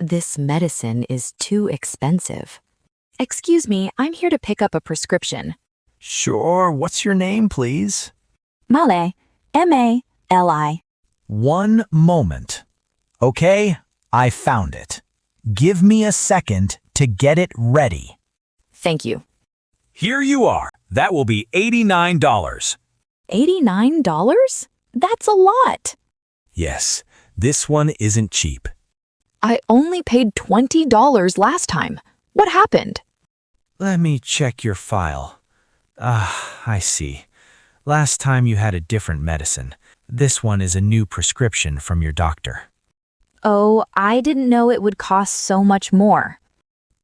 This medicine is too expensive. Excuse me, I'm here to pick up a prescription. Sure, what's your name, please? Male, M-A-L-I. One moment. Okay, I found it. Give me a second to get it ready. Thank you. Here you are. That will be $89. $89? That's a lot. Yes, this one isn't cheap. I only paid $20 last time. What happened? Let me check your file. I see. Last time you had a different medicine. This one is a new prescription from your doctor. Oh, I didn't know it would cost so much more.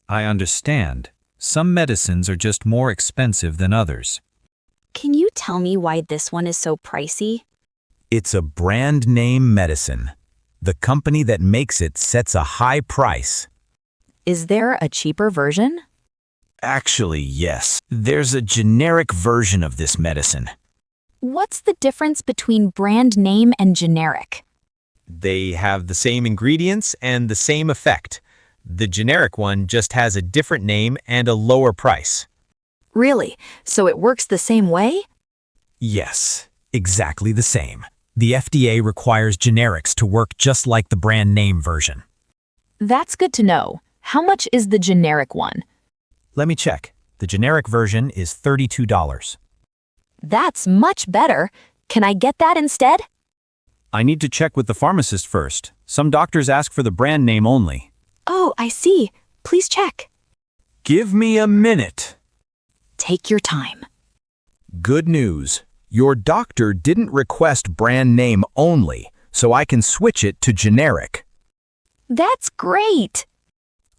I understand. Some medicines are just more expensive than others. Can you tell me why this one is so pricey? It's a brand name medicine. The company that makes it sets a high price. Is there a cheaper version? Actually, yes. There's a generic version of this medicine. What's the difference between brand name and generic? They have the same ingredients and the same effect. The generic one just has a different name and a lower price. Really? So it works the same way? Yes, exactly the same. The FDA requires generics to work just like the brand name version. That's good to know. How much is the generic one? Let me check. The generic version is $32. That's much better. Can I get that instead? I need to check with the pharmacist first. Some doctors ask for the brand name only. Oh, I see. Please check. Give me a minute. Take your time. Good news. Your doctor didn't request brand name only, so I can switch it to generic. That's great.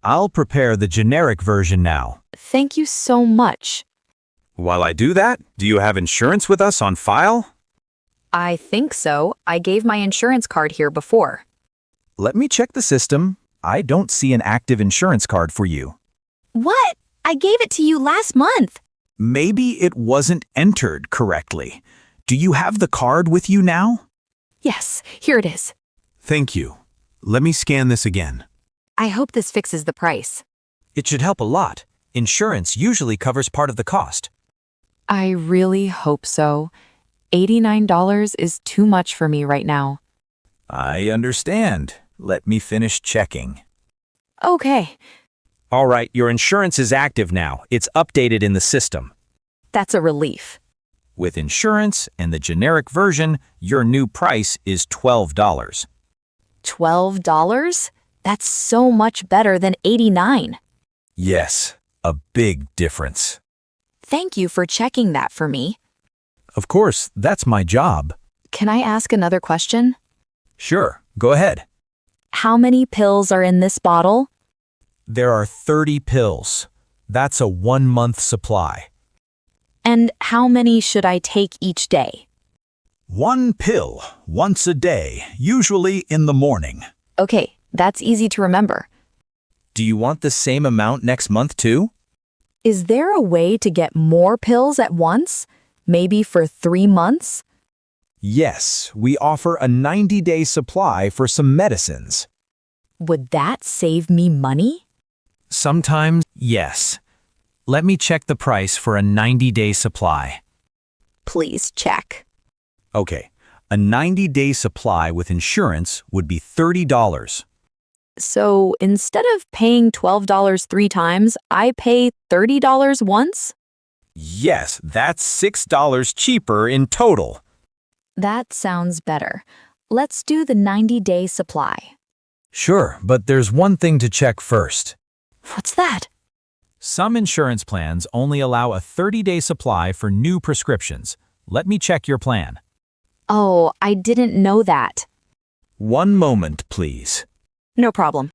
I'll prepare the generic version now. Thank you so much. While I do that, do you have insurance with us on file? I think so. I gave my insurance card here before. Let me check the system. I don't see an active insurance card for you. What? I gave it to you last month. Maybe it wasn't entered correctly. Do you have the card with you now? Yes, here it is. Thank you. Let me scan this again. I hope this fixes the price. It should help a lot. Insurance usually covers part of the cost. I really hope so. $89 is too much for me right now. I understand. Let me finish checking. Okay, All right, your insurance is active now. It's updated in the system. that's a relief. With insurance and the generic version, your new price is $12. $12? That's so much better than $89. Yes, a big difference. Thank you for checking that for me. Of course, that's my job. Can I ask another question? Sure, go ahead. How many pills are in this bottle? There are 30 pills. That's a 1-month supply. And how many should I take each day? 1 pill, once a day, usually in the morning. Okay, that's easy to remember. Do you want the same amount next month too? Is there a way to get more pills at once? Maybe for 3 months? Yes, we offer a 90-day supply for some medicines. Would that save me money? Sometimes, yes. Let me check the price for a 90-day supply. Please check. Okay, a 90-day supply with insurance would be $30. So instead of paying $12 3 times, I pay $30 once? Yes, that's $6 cheaper in total. That sounds better. Let's do the 90-day supply. Sure, but there's one thing to check first. What's that? Some insurance plans only allow a 30-day supply for new prescriptions. Let me check your plan. Oh, I didn't know that. One moment, please. No problem.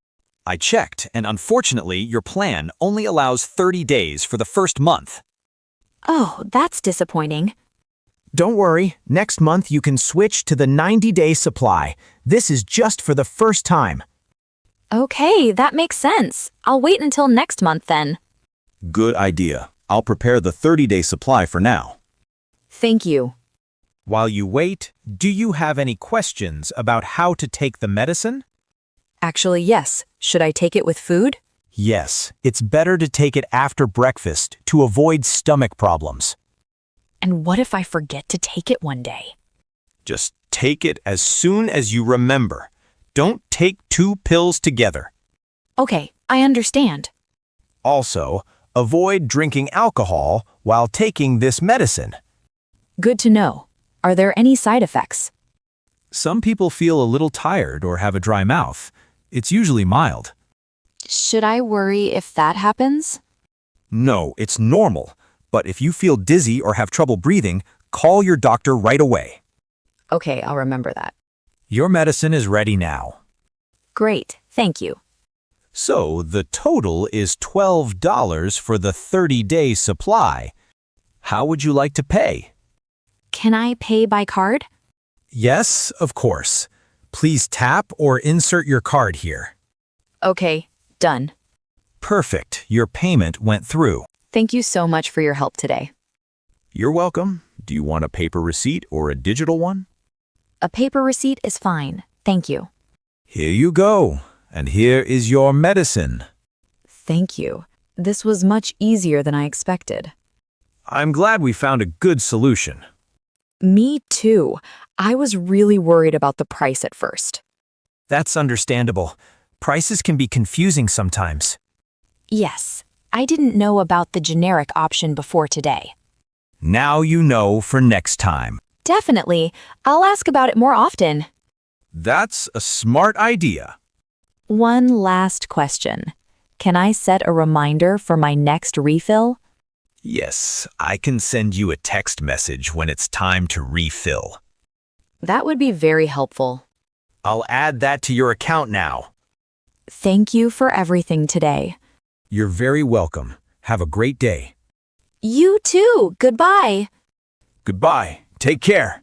I checked, and unfortunately, your plan only allows 30 days for the first month. Oh, that's disappointing. Don't worry, next month you can switch to the 90-day supply. This is just for the first time. Okay, that makes sense. I'll wait until next month then. Good idea. I'll prepare the 30-day supply for now. Thank you. While you wait, do you have any questions about how to take the medicine? Actually, yes. Should I take it with food? Yes, it's better to take it after breakfast to avoid stomach problems. And what if I forget to take it one day? Just take it as soon as you remember. Don't take 2 pills together. Okay, I understand. Also, avoid drinking alcohol while taking this medicine. Good to know. Are there any side effects? Some people feel a little tired or have a dry mouth. It's usually mild. Should I worry if that happens? No, it's normal. But if you feel dizzy or have trouble breathing, call your doctor right away. Okay, I'll remember that. Your medicine is ready now. Great, thank you. So the total is $12 for the 30-day supply. How would you like to pay? Can I pay by card? Yes, of course. Please tap or insert your card here. Okay, done. Perfect. Your payment went through. Thank you so much for your help today. You're welcome. Do you want a paper receipt or a digital one? A paper receipt is fine. Thank you. Here you go. And here is your medicine. Thank you. This was much easier than I expected. I'm glad we found a good solution. Me too. I was really worried about the price at first. That's understandable. Prices can be confusing sometimes. Yes, I didn't know about the generic option before today. Now you know for next time. Definitely. I'll ask about it more often. That's a smart idea. One last question. Can I set a reminder for my next refill? Yes, I can send you a text message when it's time to refill. That would be very helpful. I'll add that to your account now. Thank you for everything today. You're very welcome. Have a great day. You too. Goodbye. Goodbye. Take care.